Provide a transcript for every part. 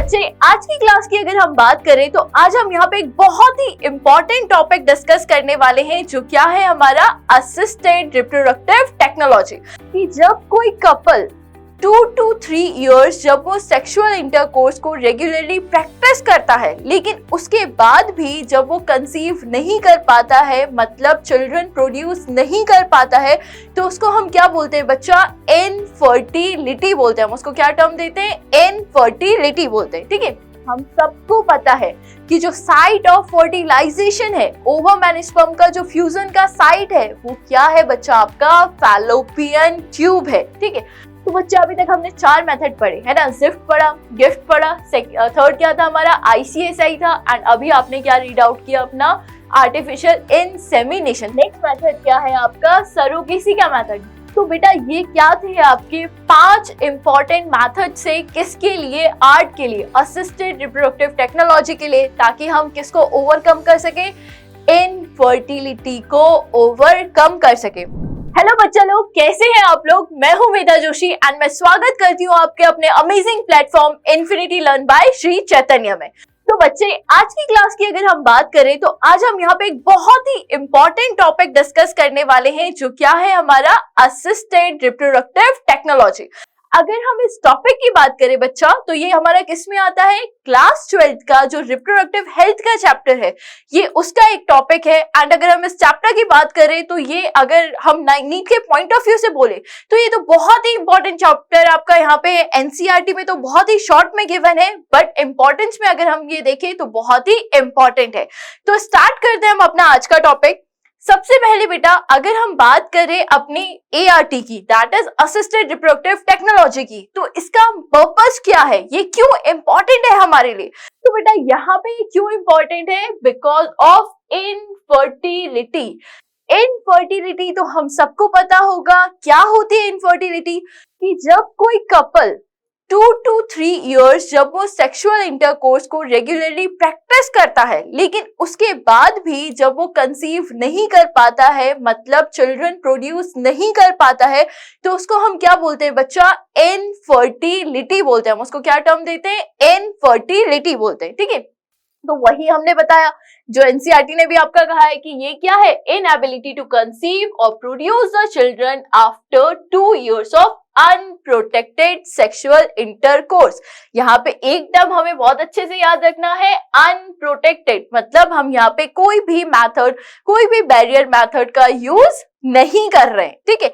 बच्चे, आज की क्लास की अगर हम बात करें तो आज हम यहाँ पे एक बहुत ही इम्पोर्टेंट टॉपिक डिस्कस करने वाले हैं, जो क्या है हमारा असिस्टेड रिप्रोडक्टिव टेक्नोलॉजी। कि जब कोई कपल 2 to 3 years जब वो सेक्सुअल इंटरकोर्स को रेगुलरली प्रैक्टिस करता है, लेकिन उसके बाद भी जब वो कंसीव नहीं कर पाता है, मतलब चिल्ड्रन प्रोड्यूस नहीं कर पाता है, तो उसको हम क्या बोलते हैं बच्चा? इनफर्टिलिटी बोलते हैं। हम उसको क्या टर्म देते हैं? इनफर्टिलिटी बोलते हैं। ठीक है, हम सबको पता है कि जो साइट ऑफ फर्टिलाइजेशन है, ओवम एंड स्पर्म का जो फ्यूजन का साइट है, वो क्या है बच्चा? आपका फैलोपियन ट्यूब है। ठीक है, तो बच्चा अभी तक हमने 4 मेथड पढ़े है ना। जिफ्ट पढ़ा, गिफ्ट पढ़ा, थर्ड क्या था हमारा? ICSI था, एंड अभी आपने क्या रीड आउट किया अपना? Artificial insemination. नेक्स्ट मेथड क्या है आपका? सरोगेसी का मेथड। तो बेटा ये क्या थे आपके 5 इंपॉर्टेंट मेथड से, किसके लिए? आर्ट के लिए, असिस्टेड रिप्रोडक्टिव टेक्नोलॉजी के लिए, ताकि हम किसको ओवरकम कर सके? इनफर्टिलिटी को ओवरकम कर सके। हेलो बच्चा लोग, कैसे हैं आप लोग? मैं हूं वेदा जोशी एंड मैं स्वागत करती हूं आपके अपने amazing platform infinity learn by Shri Chaitanya में। तो बच्चे, आज की क्लास की अगर हम बात करें तो आज हम यहाँ पे एक बहुत ही इंपॉर्टेंट टॉपिक डिस्कस करने वाले हैं, जो क्या है हमारा असिस्टेड रिप्रोडक्टिव टेक्नोलॉजी। अगर हम इस टॉपिक की बात करें बच्चा, तो ये हमारा किस में आता है? क्लास 12 का जो रिप्रोडक्टिव हेल्थ का चैप्टर है, ये उसका एक टॉपिक है। एंड अगर हम इस चैप्टर की बात करें तो ये, अगर हम नीट के पॉइंट ऑफ व्यू से बोले तो ये तो बहुत ही इंपॉर्टेंट चैप्टर आपका यहाँ पे एनसीईआरटी में तो बहुत ही शॉर्ट में गिवन है, बट इंपॉर्टेंस में अगर हम ये देखें तो बहुत ही इंपॉर्टेंट है। तो स्टार्ट करते हैं हम अपना आज का टॉपिक। सबसे पहले बेटा, अगर हम बात करें अपनी ART की, that is assisted reproductive technology की, तो इसका पर्पस क्या है? ये क्यों इंपॉर्टेंट है हमारे लिए? तो बेटा यहाँ पे क्यों इंपॉर्टेंट है? Because of infertility. इनफर्टिलिटी तो हम सबको पता होगा क्या होती है इनफर्टिलिटी। कि जब कोई कपल 2 to 3 years जब वो सेक्सुअल इंटरकोर्स को रेगुलरली प्रैक्टिस करता है, लेकिन उसके बाद भी जब वो कंसीव नहीं कर पाता है, मतलब चिल्ड्रन प्रोड्यूस नहीं कर पाता है, तो उसको हम क्या बोलते हैं बच्चा? इनफर्टिलिटी बोलते हैं। हम उसको क्या टर्म देते हैं? इनफर्टिलिटी बोलते हैं। ठीक है, तो वही हमने बताया, जो एनसीईआरटी ने भी आपका कहा है कि ये क्या है? इनएबिलिटी टू कंसीव और produce the children after 2 years of unprotected sexual intercourse. यहाँ पे एक टर्म हमें बहुत अच्छे से याद रखना है, अनप्रोटेक्टेड, मतलब हम यहाँ पे कोई भी मेथड, कोई भी बैरियर मेथड का यूज नहीं कर रहे हैं। ठीक है,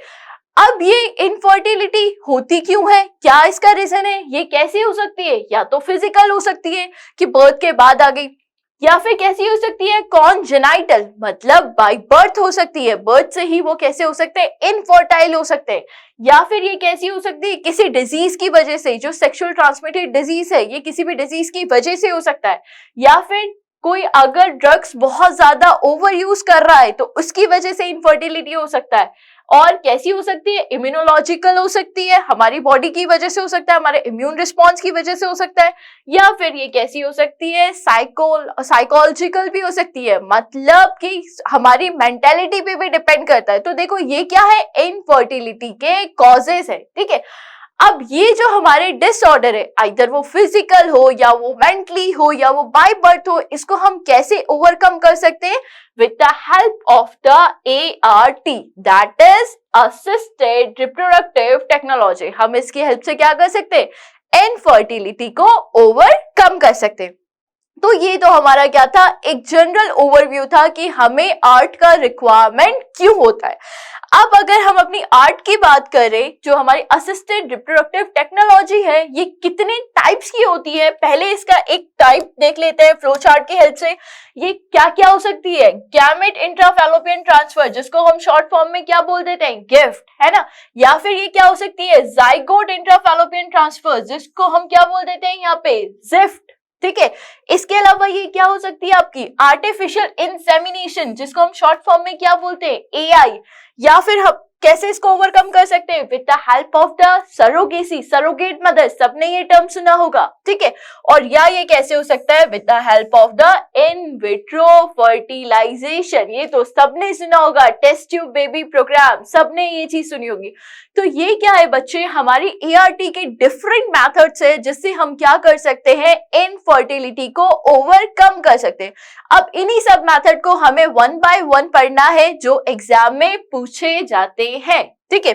अब ये इनफर्टिलिटी होती क्यों है? क्या इसका रीजन है? ये कैसे हो सकती है? या तो फिजिकल हो सकती है कि बर्थ के बाद आ गई, या फिर कैसी हो सकती है? कॉन्जेनाइटल, मतलब बाय बर्थ हो सकती है, बर्थ से ही वो कैसे हो सकते हैं? इनफर्टाइल हो सकते हैं। या फिर ये कैसी हो सकती है? किसी डिजीज की वजह से, जो सेक्सुअल ट्रांसमिटेड डिजीज है, ये किसी भी डिजीज की वजह से हो सकता है। या फिर कोई अगर ड्रग्स बहुत ज्यादा ओवर यूज कर रहा है तो उसकी वजह से इनफर्टिलिटी हो सकता है। और कैसी हो सकती है? इम्यूनोलॉजिकल हो सकती है, हमारी बॉडी की वजह से हो सकता है, हमारे इम्यून रिस्पॉन्स की वजह से हो सकता है। या फिर ये कैसी हो सकती है? साइकोलॉजिकल भी हो सकती है, मतलब कि हमारी मेंटालिटी पे भी डिपेंड करता है। तो देखो ये क्या है? इनफर्टिलिटी के कॉजेस है। ठीक है, अब ये जो हमारे डिसऑर्डर है, आइदर वो फिजिकल हो या वो मेंटली हो या वो बाय बर्थ हो, इसको हम कैसे ओवरकम कर सकते हैं? With the help of the ART, that is assisted reproductive technology. हम इसकी हेल्प से क्या कर सकते हैं? इनफर्टिलिटी को ओवरकम कर सकते हैं। तो ये तो हमारा क्या था? एक जनरल ओवरव्यू था कि हमें आर्ट का रिक्वायरमेंट क्यों होता है। अब अगर हम अपनी आर्ट की बात करें, जो हमारी असिस्टेड रिप्रोडक्टिव टेक्नोलॉजी है, ये कितने टाइप्स की होती है? पहले इसका एक टाइप देख लेते हैं फ्लो चार्ट की हेल्प से। ये क्या क्या हो सकती है? गैमेट इंट्राफैलोपियन ट्रांसफर, जिसको हम शॉर्ट फॉर्म में क्या बोल देते हैं? गिफ्ट, है ना। या फिर ये क्या हो सकती है? जाइगोट इंट्राफैलोपियन ट्रांसफर, जिसको हम क्या बोल देते हैं यहाँ पे? जिफ्ट। ठीक है, इसके अलावा ये क्या हो सकती है आपकी? आर्टिफिशियल इंसेमिनेशन, जिसको हम शॉर्ट फॉर्म में क्या बोलते हैं? AI। या फिर कैसे इसको ओवरकम कर सकते हैं? With the help of the surrogacy, surrogate mother, सबने ये टर्म सुना होगा, ठीक है। और या ये कैसे हो सकता है? With the help of the in vitro fertilization, ये तो सबने सुना होगा। टेस्ट ट्यूब बेबी प्रोग्राम, सबने ये चीज सुनी होगी। तो ये क्या है बच्चे? हमारी ART के डिफरेंट मेथड्स है जिससे हम क्या कर सकते हैं? इनफर्टिलिटी को ओवरकम कर सकते हैं। अब इन्हीं सब मेथड को हमें 1 बाय 1 पढ़ना है जो एग्जाम में पूछे जाते हैं, ठीक है।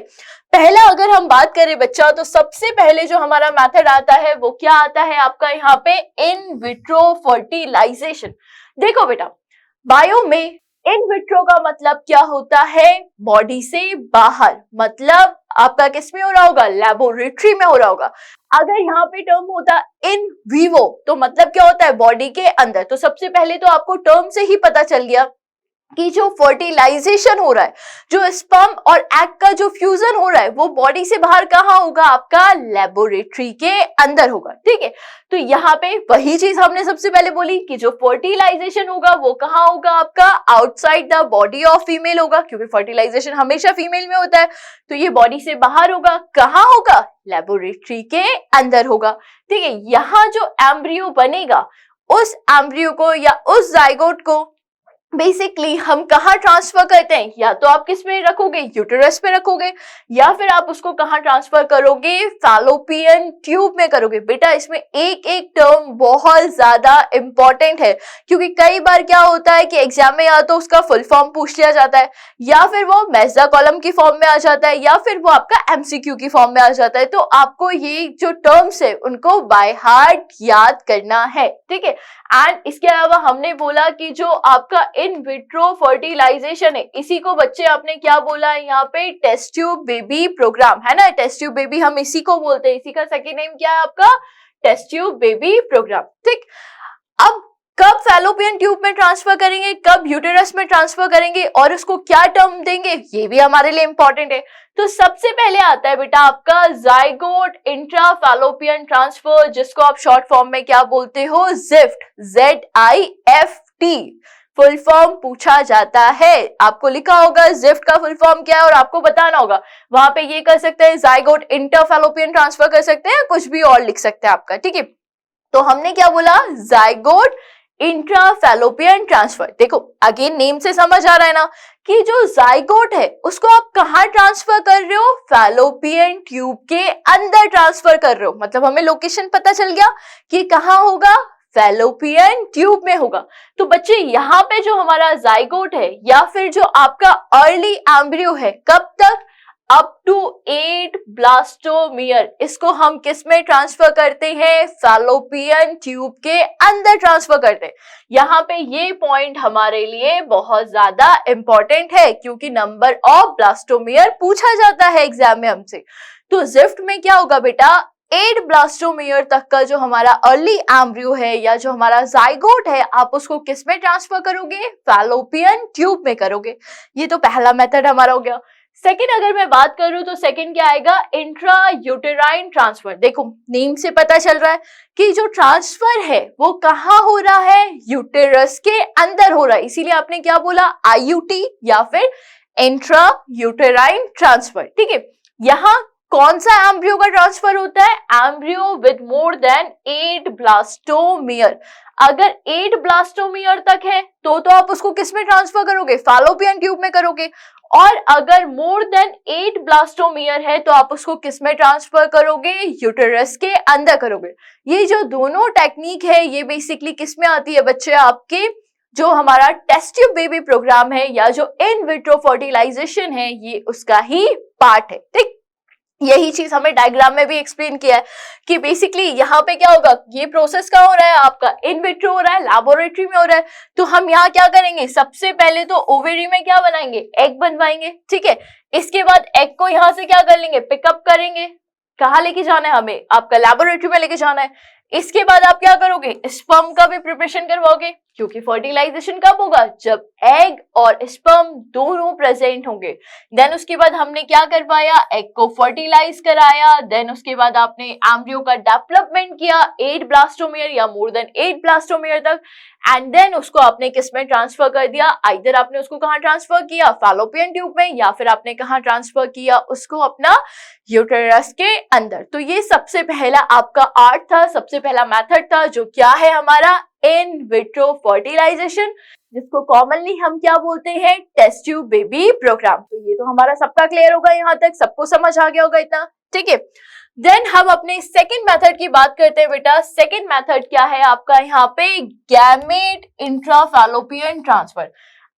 पहला अगर हम बात करें बच्चा, तो सबसे पहले जो हमारा मेथड आता है वो क्या आता है आपका यहाँ पे? In vitro fertilization. देखो बेटा, बायो में इन विट्रो का मतलब क्या होता है? बॉडी से बाहर, मतलब आपका किस में हो रहा होगा? लैबोरेटरी में हो रहा होगा। अगर यहाँ पे टर्म होता इन विवो तो मतलब क्या होता है? बॉडी के अंदर। तो सबसे पहले तो आपको टर्म से ही पता चल गया कि जो फर्टिलाइजेशन हो रहा है, जो स्पर्म और एग का जो फ्यूजन हो रहा है, वो बॉडी से बाहर कहाँ होगा? आपका लैबोरेटरी के अंदर होगा, ठीक है। तो यहाँ पे वही चीज हमने सबसे पहले बोली कि जो फर्टिलाइजेशन होगा वो कहाँ होगा? आपका outside the body of female होगा, क्योंकि फर्टिलाइजेशन हमेशा फीमेल में होता है। तो ये बॉडी से बाहर होगा, कहाँ होगा? लैबोरेटरी के अंदर होगा, ठीक है। यहाँ जो एम्ब्रियो बनेगा, उस एम्ब्रियो को या उस जाइगोट को बेसिकली हम कहाँ ट्रांसफर करते हैं? या तो आप किस में रखोगे? यूटेरस में रखोगे, या फिर आप उसको कहाँ ट्रांसफर करोगे? फैलोपियन ट्यूब में करोगे। बेटा इसमें एक एक टर्म बहुत ज्यादा इंपॉर्टेंट है, क्योंकि कई बार क्या होता है कि एग्जाम में या तो उसका फुल फॉर्म पूछ लिया जाता है, या फिर वो मेजा कॉलम की फॉर्म में आ जाता है, या फिर वो आपका MCQ की फॉर्म में आ जाता है। तो आपको ये जो टर्म्स है उनको बाय हार्ट याद करना है, ठीक है। एंड इसके अलावा हमने बोला कि जो आपका इन विट्रो फर्टिलाइजेशन है, इसी को बच्चे आपने क्या बोला है यहाँ पे? टेस्ट ट्यूब बेबी प्रोग्राम, है ना। टेस्ट ट्यूब बेबी हम इसी को बोलते हैं, इसी का सेकेंड नेम क्या है आपका? टेस्ट ट्यूब बेबी प्रोग्राम, ठीक। अब कब फैलोपियन ट्यूब में ट्रांसफर करेंगे, कब यूटेरस में ट्रांसफर करेंगे, और उसको क्या टर्म देंगे, ये भी हमारे लिए इंपॉर्टेंट है। तो सबसे पहले आता है बेटा आपका जाइगोट इंट्राफैलोपियन ट्रांसफर, जिसको आप शॉर्ट फॉर्म में क्या बोलते हो? जिफ्ट, ZIFT फुल फॉर्म पूछा जाता है। आपको लिखा होगा जिफ्ट का फुल फॉर्म क्या है और आपको बताना होगा। वहां पे ये कर सकते हैं जाइगोट इंटरफैलोपियन ट्रांसफर कर सकते हैं, कुछ भी और लिख सकते हैं आपका, ठीक है। तो हमने क्या बोला? Zygote intrafallopian transfer. देखो अगेन नेम से समझ आ रहा है ना कि जो जाइगोट है उसको आप कहाँ ट्रांसफर कर रहे हो? फैलोपियन ट्यूब के अंदर ट्रांसफर कर रहे हो। मतलब हमें लोकेशन पता चल गया कि कहाँ होगा? फैलोपियन ट्यूब में होगा। तो बच्चे यहाँ पे जो हमारा जाइगोट है या फिर जो आपका अर्ली एम्ब्रियो है, कब तक? अप टू 8 ब्लास्टोमियर, इसको हम किस में ट्रांसफर करते हैं? फैलोपियन ट्यूब के अंदर ट्रांसफर करते हैं। यहाँ पे ये पॉइंट हमारे लिए बहुत ज्यादा इंपॉर्टेंट है, क्योंकि नंबर ऑफ ब्लास्टोमियर पूछा जाता है एग्जाम में हमसे। तो जिफ्ट में क्या होगा बेटा? 8 ब्लास्टोमियर तक का जो हमारा अर्ली एम्ब्रियो है या जो हमारा जाइगोट है, आप उसको किस में ट्रांसफर करोगे? फैलोपियन ट्यूब में करोगे। ये तो पहला मेथड हमारा हो गया। सेकेंड अगर मैं बात करूं तो सेकेंड क्या आएगा? Intra uterine transfer. देखो नेम से पता चल रहा है कि जो ट्रांसफर है वो कहाँ हो रहा है? यूटेरस के अंदर हो रहा है, इसीलिए आपने क्या बोला? IUT या फिर इंट्रा यूटेराइन ट्रांसफर, ठीक है। यहाँ कौन सा एम्ब्रियो का ट्रांसफर होता है? Embryo with more than 8 blastomere. अगर 8 ब्लास्टोमियर तक है तो आप उसको किस में ट्रांसफर करोगे? फैलोपियन ट्यूब में करोगे। और अगर मोर देन 8 ब्लास्टोमियर है तो आप उसको किस में ट्रांसफर करोगे? यूटेरस के अंदर करोगे। ये जो दोनों टेक्निक है ये बेसिकली किस में आती है बच्चे? आपके जो हमारा टेस्ट ट्यूब बेबी प्रोग्राम है या जो इन विट्रो फर्टिलाइजेशन है, ये उसका ही पार्ट है, ठीक। यही चीज हमें डायग्राम में भी एक्सप्लेन किया है कि बेसिकली यहाँ पे क्या होगा? ये प्रोसेस का हो रहा है आपका? इन विट्रो हो रहा है, लैबोरेटरी में हो रहा है। तो हम यहाँ क्या करेंगे? सबसे पहले तो ओवेरी में क्या बनाएंगे? एग बनवाएंगे, ठीक है। इसके बाद एग को यहाँ से क्या कर लेंगे? पिकअप करेंगे। कहाँ लेके जाना है हमें? आपका लैबोरेटरी में लेके जाना है। इसके बाद आप क्या करोगे? स्पर्म का भी प्रिपरेशन करवाओगे, क्योंकि फर्टिलाइजेशन कब होगा, जब एग और स्पर्म दोनों प्रेजेंट होंगे। देन उसके बाद हमने क्या कर पाया, एग को फर्टिलाइज कराया। देन उसके बाद आपने एम्ब्रियो का डेवलपमेंट किया 8 ब्लास्टोमियर या मोर देन 8 ब्लास्टोमियर तक, एंड देन उसको आपने किस में ट्रांसफर कर दिया, आइदर आपने उसको कहाँ ट्रांसफर किया, फैलोपियन ट्यूब में, या फिर आपने कहाँ ट्रांसफर किया उसको, अपना यूटेरस के अंदर। तो ये सबसे पहला आपका आर्ट था, सबसे पहला मेथड था, जो क्या है हमारा इन विट्रो फर्टिलाइजेशन, जिसको कॉमनली हम क्या बोलते हैं, टेस्ट ट्यूब बेबी प्रोग्राम। तो ये तो हमारा सबका क्लियर होगा, यहाँ तक सबको समझ आ गया होगा इतना, ठीक है। देन हम अपने सेकंड मेथड की बात करते हैं बेटा। सेकंड मेथड क्या है आपका यहाँ पे, गैमेट इंट्राफैलोपियन ट्रांसफर।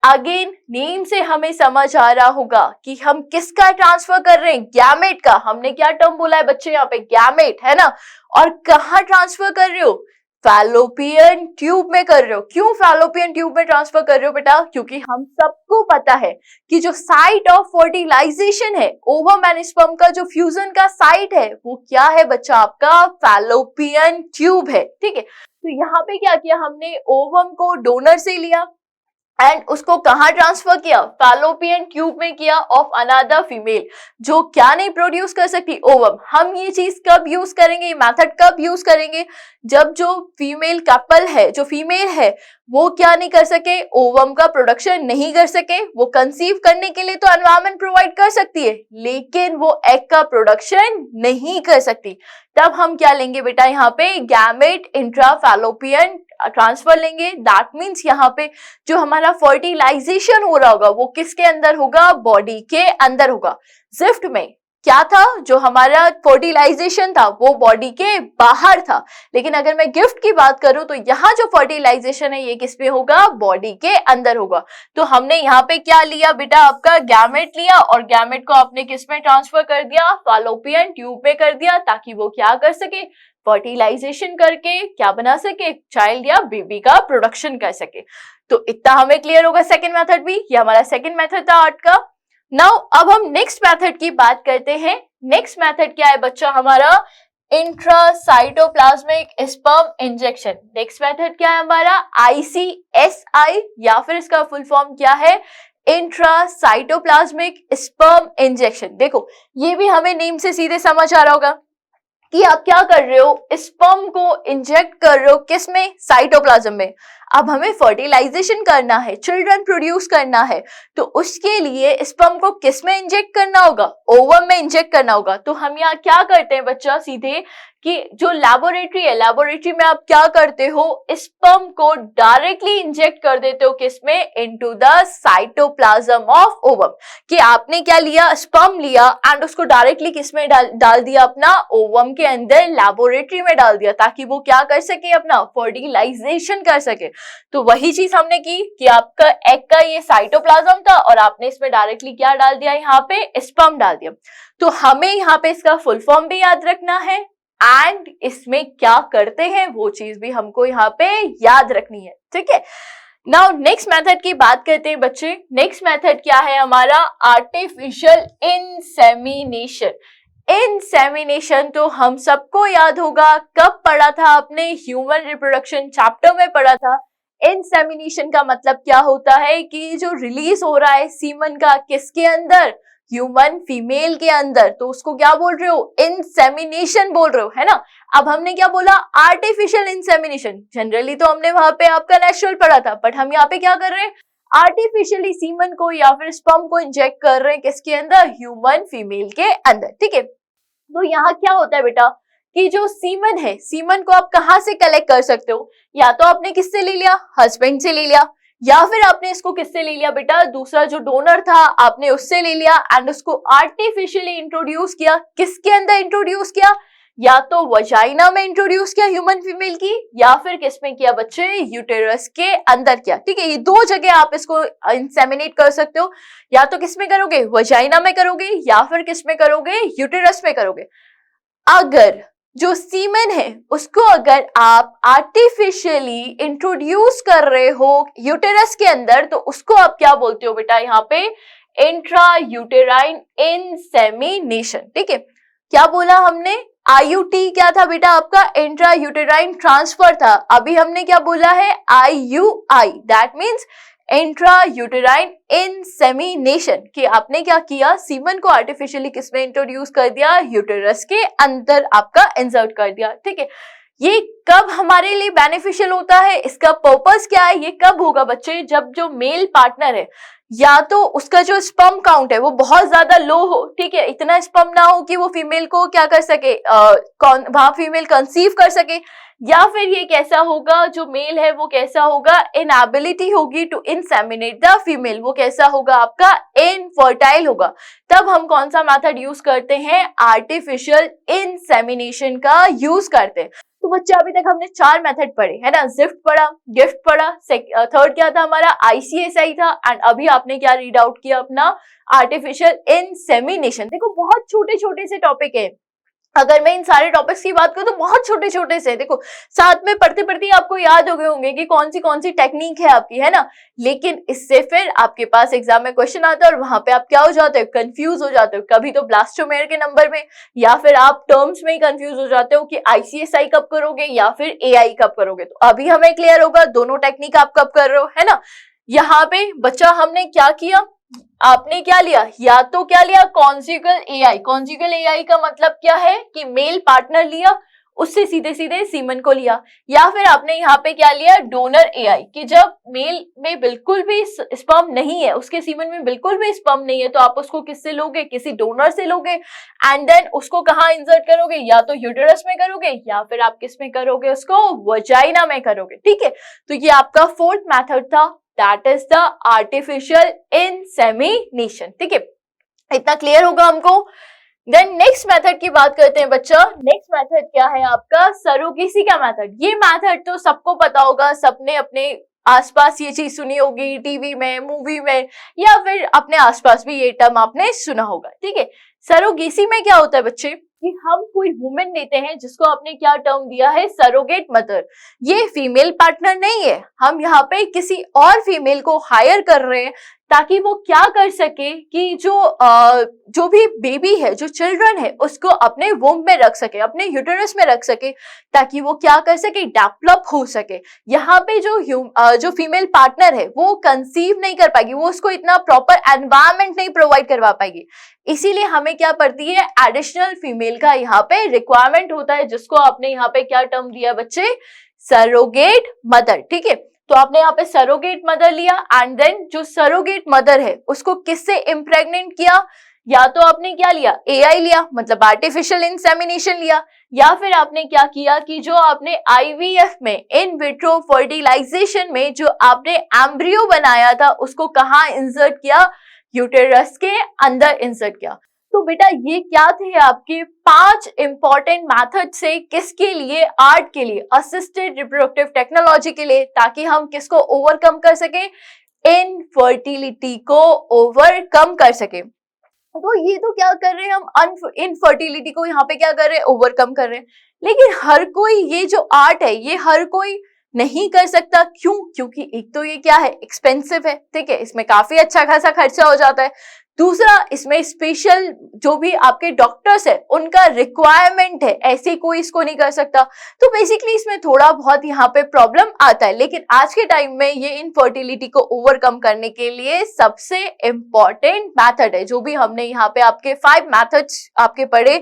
अगेन नेम से हमें समझ आ रहा होगा कि हम किसका ट्रांसफर कर रहे हैं, गैमेट का। हमने क्या टर्म बोला है बच्चे यहाँ पे, गैमेट, है ना। और कहाँ ट्रांसफर कर रहे हो, फैलोपियन ट्यूब में कर रहे हो। क्यों फैलोपियन ट्यूब में ट्रांसफर कर रहे हो बेटा, क्योंकि हम सबको पता है कि जो साइट ऑफ फर्टिलाइजेशन है, ओवम एंड स्पर्म का जो फ्यूजन का साइट है, वो क्या है बच्चा, आपका फैलोपियन ट्यूब है, ठीक है। तो यहाँ पे क्या किया हमने, ओवम को डोनर से लिया एंड उसको कहाँ ट्रांसफर किया, फैलोपियन ट्यूब में किया ऑफ अनदर फीमेल, जो क्या नहीं प्रोड्यूस कर सकती, ओवम। हम ये चीज कब यूज करेंगे, ये मेथड कब यूज करेंगे, जब जो फीमेल कपल है, जो फीमेल है, वो क्या नहीं कर सके, ओवम का प्रोडक्शन नहीं कर सके। वो कंसीव करने के लिए तो एनवायरनमेंट प्रोवाइड कर सकती है, लेकिन वो एग का प्रोडक्शन नहीं कर सकती। तब हम क्या लेंगे बेटा, यहाँ पे गैमेट इंट्राफैलोपियन ट्रांसफर लेंगे। दैट मीन्स यहाँ पे जो हमारा फर्टिलाइजेशन हो रहा होगा, वो किसके अंदर होगा, बॉडी के अंदर होगा। जिफ्ट में क्या था, जो हमारा फर्टिलाइजेशन था वो बॉडी के बाहर था, लेकिन अगर मैं गिफ्ट की बात करूं तो यहाँ जो फर्टिलाइजेशन है ये किस में होगा, बॉडी के अंदर होगा। तो हमने यहाँ पे क्या लिया बेटा, आपका गैमेट लिया, और गैमेट को आपने किस में ट्रांसफर कर दिया, फैलोपियन ट्यूब में कर दिया, ताकि वो क्या कर सके, फर्टिलाइजेशन करके क्या बना सके, चाइल्ड या बेबी का प्रोडक्शन कर सके। तो इतना हमें क्लियर होगा सेकेंड मेथड भी, ये हमारा सेकेंड मेथड था आर्ट का। नाउ अब हम नेक्स्ट मेथड की बात करते हैं। नेक्स्ट मेथड क्या है बच्चा हमारा, intracytoplasmic sperm injection. Next method क्या है हमारा, ICSI, या फिर इसका फुल फॉर्म क्या है, इंट्रासाइटोप्लाज्मिक स्पर्म इंजेक्शन। देखो ये भी हमें नेम से सीधे समझ आ रहा होगा कि आप क्या कर रहे हो, स्पर्म को इंजेक्ट कर रहे हो किस में, साइटोप्लाज्म में। अब हमें फर्टिलाइजेशन करना है, चिल्ड्रन प्रोड्यूस करना है, तो उसके लिए स्पर्म को किस में इंजेक्ट करना होगा, ओवम में इंजेक्ट करना होगा। तो हम यहाँ क्या करते हैं बच्चा, सीधे कि जो लेबोरेटरी है, लेबोरेटरी में आप क्या करते हो, स्पर्म को डायरेक्टली इंजेक्ट कर देते हो किसमें, into the cytoplasm of ovum. कि आपने क्या लिया, स्पर्म लिया एंड उसको डायरेक्टली किसमें डाल दिया, अपना ओवम के अंदर लेबोरेटरी में डाल दिया, ताकि वो क्या कर सके, अपना फर्टिलाइजेशन कर सके। तो वही चीज हमने की कि आपका एग का ये साइटोप्लाज्म था और आपने इसमें डायरेक्टली क्या डाल दिया, यहाँ पे स्पर्म डाल दिया। तो हमें यहाँ पे इसका फुल फॉर्म भी याद रखना है एंड इसमें क्या करते हैं वो चीज भी हमको यहाँ पे याद रखनी है, ठीक है। नाउ नेक्स्ट मेथड की बात करते हैं बच्चे। नेक्स्ट मेथड क्या है हमारा, आर्टिफिशियल इंसेमिनेशन। इंसेमिनेशन तो हम सबको याद होगा, कब पढ़ा था आपने, ह्यूमन रिप्रोडक्शन चैप्टर में पढ़ा था। इंसेमिनेशन का मतलब क्या होता है कि जो रिलीज हो रहा है सीमन का, किसके अंदर, ह्यूमन फीमेल के अंदर, तो उसको क्या बोल रहे हो, इंसेमिनेशन बोल रहे हो, है ना। अब हमने क्या बोला, आर्टिफिशियल इंसेमिनेशन। जनरली तो हमने वहां पे आपका नेचुरल पढ़ा था, बट हम यहाँ पे क्या कर रहे हैं, आर्टिफिशियली सीमन को या फिर स्पर्म को इंजेक्ट कर रहे हैं किसके अंदर, ह्यूमन फीमेल के अंदर, ठीक है। तो यहाँ क्या होता है बेटा कि जो सीमन है, सीमन को आप कहाँ से कलेक्ट कर सकते हो, या तो आपने किससे ले लिया, हस्बैंड से ले लिया, या फिर आपने इसको किससे ले लिया बेटा, दूसरा जो डोनर था आपने उससे ले लिया एंड उसको आर्टिफिशियली इंट्रोड्यूस किया, किसके अंदर इंट्रोड्यूस किया, या तो वजाइना में इंट्रोड्यूस किया ह्यूमन फीमेल की, या फिर किस में किया बच्चे, यूटेरस के अंदर किया, ठीक है। ये दो जगह आप इसको इंसेमिनेट कर सकते हो, या तो किस में करोगे, वजाइना में करोगे, या फिर किस में करोगे, यूटेरस में करोगे। अगर जो सीमेन है उसको अगर आप आर्टिफिशियली इंट्रोड्यूस कर रहे हो यूटेरस के अंदर, तो उसको आप क्या बोलते हो बेटा, यहाँ पे इंट्रा यूटेराइन इंसेमिनेशन, ठीक है। क्या बोला हमने, IUT क्या था बेटा आपका? इंट्रा यूटेराइन ट्रांसफर था। अभी हमने क्या बोला है? IUI, that means intra uterine insemination, कि आपने क्या किया? सीमन को आर्टिफिशियली किसमें इंट्रोड्यूस कर दिया? यूटेरस के अंदर आपका इंसर्ट कर दिया। ठीक है, ये कब हमारे लिए बेनिफिशियल होता है? इसका पर्पस क्या है? ये कब होगा बच्चे? जब जो मेल पार्टनर है या तो उसका जो स्पर्म काउंट है वो बहुत ज्यादा लो हो, ठीक है, इतना स्पर्म ना हो कि वो फीमेल को क्या कर सके, वहां फीमेल कंसीव कर सके, या फिर ये कैसा होगा, जो मेल है वो कैसा होगा? इनएबिलिटी होगी टू इंसेमिनेट द फीमेल, वो कैसा होगा आपका? इनफर्टाइल होगा। तब हम कौन सा मेथड यूज करते हैं? आर्टिफिशियल इंसेमिनेशन का यूज करते हैं। तो बच्चे अभी तक हमने 4 मेथड पढ़े है ना, जिफ्ट पढ़ा, गिफ्ट पढ़ा, थर्ड क्या था हमारा? ICSI था, एंड अभी आपने क्या रीड आउट किया अपना? Artificial insemination. देखो बहुत छोटे छोटे से टॉपिक है, अगर मैं इन सारे टॉपिक्स की बात करूं तो बहुत छोटे छोटे से, देखो साथ में पढ़ते पढ़ते आपको याद हो गए होंगे कि कौन सी टेक्निक है आपकी, है ना, लेकिन इससे फिर आपके पास एग्जाम में क्वेश्चन आता है और वहां पे आप क्या हो जाते हो? कंफ्यूज हो जाते हो, कभी तो ब्लास्टोमेयर के नंबर में, या फिर आप टर्म्स में ही कंफ्यूज हो जाते हो कि ICSI कब करोगे या फिर AI कब करोगे। तो अभी हमें क्लियर होगा दोनों टेक्निक आप कब कर रहे हो, है ना। यहाँ पे बच्चा हमने क्या किया? आपने क्या लिया? या तो क्या लिया? Conjugal AI। कॉन्जुगल AI का मतलब क्या है? कि मेल पार्टनर लिया, उससे सीधे सीधे सीमन को लिया, या फिर आपने यहाँ पे क्या लिया? डोनर AI, कि जब मेल में बिल्कुल भी स्पर्म नहीं है, उसके सीमन में बिल्कुल भी स्पर्म नहीं है, तो आप उसको किससे लोगे? किसी डोनर से लोगे, एंड देन उसको कहाँ इंसर्ट करोगे? या तो यूटेरस में करोगे या फिर आप किस में करोगे? उसको वजाइना में करोगे। ठीक है, तो ये आपका फोर्थ मेथड था, that is the artificial insemination. ठीक है, इतना क्लियर होगा हमको। देन नेक्स्ट मेथड की बात करते हैं बच्चा। नेक्स्ट मेथड क्या है आपका? सरोगेसी का मेथड। ये मेथड तो सबको पता होगा, सबने अपने आसपास ये चीज सुनी होगी, टीवी में, मूवी में, या फिर अपने आसपास भी ये टर्म आपने सुना होगा। ठीक है, सरोगेसी में क्या होता है बच्चे? कि हम कोई वुमेन लेते हैं जिसको आपने क्या टर्म दिया है? Surrogate mother. ये फीमेल पार्टनर नहीं है, हम यहाँ पे किसी और फीमेल को हायर कर रहे हैं ताकि वो क्या कर सके कि जो भी बेबी है, जो चिल्ड्रन है, उसको अपने वोम में रख सके, अपने यूटेरस में रख सके, ताकि वो क्या कर सके? डेवलप हो सके। यहाँ पे जो फीमेल पार्टनर है वो कंसीव नहीं कर पाएगी, वो उसको इतना प्रॉपर एनवायरमेंट नहीं प्रोवाइड करवा पाएगी, इसीलिए हमें क्या पड़ती है? एडिशनल फीमेल का यहाँ पे रिक्वायरमेंट होता है, जिसको आपने यहाँ पे क्या टर्म दिया बच्चे? Surrogate mother. ठीक है, तो आपने यहाँ पे सरोगेट मदर लिया, एंड देन जो सरोगेट मदर है उसको किससे इम्प्रेग्नेंट किया? या तो आपने क्या लिया? AI लिया, मतलब आर्टिफिशियल इंसेमिनेशन लिया, या फिर आपने क्या किया कि जो आपने IVF में, इन विट्रो फर्टिलाइजेशन में, जो आपने एम्ब्रियो बनाया था उसको कहाँ इंसर्ट किया? यूटेरस के अंदर इंसर्ट किया। तो बेटा ये क्या थे आपके 5 इंपॉर्टेंट मेथड से, किसके लिए? आर्ट के लिए, असिस्टेड रिप्रोडक्टिव टेक्नोलॉजी के लिए, ताकि हम किसको ओवरकम कर सके? इनफर्टिलिटी को ओवरकम कर सके। तो ये तो क्या कर रहे हैं हम? इनफर्टिलिटी को यहाँ पे क्या कर रहे हैं? ओवरकम कर रहे हैं। लेकिन हर कोई ये जो आर्ट है ये हर कोई नहीं कर सकता। क्यों? क्योंकि एक तो ये क्या है? एक्सपेंसिव है। ठीक है, इसमें काफी अच्छा खासा खर्चा हो जाता है। दूसरा, इसमें स्पेशल जो भी आपके डॉक्टर्स है उनका रिक्वायरमेंट है, ऐसे कोई इसको नहीं कर सकता। तो बेसिकली इसमें थोड़ा बहुत यहाँ पे प्रॉब्लम आता है। लेकिन आज के टाइम में ये इनफर्टिलिटी को ओवरकम करने के लिए सबसे इंपॉर्टेंट मेथड है। जो भी हमने यहाँ पे आपके 5 मेथड्स आपके पढ़े,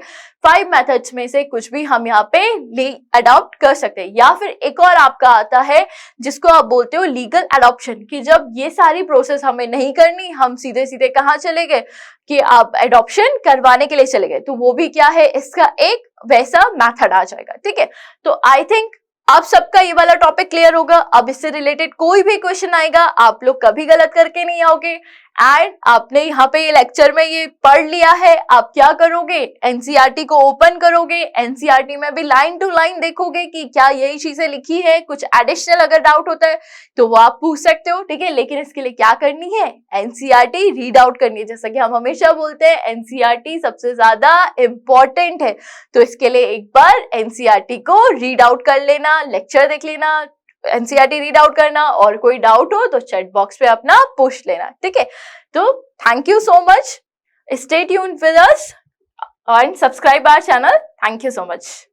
5 मेथड्स में से कुछ भी हम यहाँ पे अडॉप्ट कर सकते हैं। या फिर एक और आपका आता है जिसको आप बोलते हो लीगल अडॉप्शन, कि जब ये सारी प्रोसेस हमें नहीं करनी, हम सीधे सीधे कहाँ चले गए कि आप अडॉप्शन करवाने के लिए चले गए, तो वो भी क्या है? इसका एक वैसा मेथड आ जाएगा। ठीक है, तो आई थिंक आप सबका ये वाला टॉपिक क्लियर होगा। अब इससे रिलेटेड कोई भी क्वेश्चन आएगा आप लोग कभी गलत करके नहीं आओगे। एंड आपने यहाँ पे ये लेक्चर में ये पढ़ लिया है, आप क्या करोगे? एनसीईआरटी को ओपन करोगे, एनसीईआरटी में भी लाइन टू लाइन देखोगे कि क्या यही चीजें लिखी है। कुछ एडिशनल अगर डाउट होता है तो वो आप पूछ सकते हो। ठीक है, लेकिन इसके लिए क्या करनी है? एनसीईआरटी रीड आउट करनी है। जैसा कि हम हमेशा बोलते हैं एनसीईआरटी सबसे ज्यादा इंपॉर्टेंट है, तो इसके लिए एक बार एनसीईआरटी को रीड आउट कर लेना, लेक्चर देख लेना, एनसीईआरटी रीड आउट करना, और कोई डाउट हो तो चैट बॉक्स पे अपना पूछ लेना। ठीक है, तो thank you so much, stay tuned with us. and subscribe our channel. Thank you so much.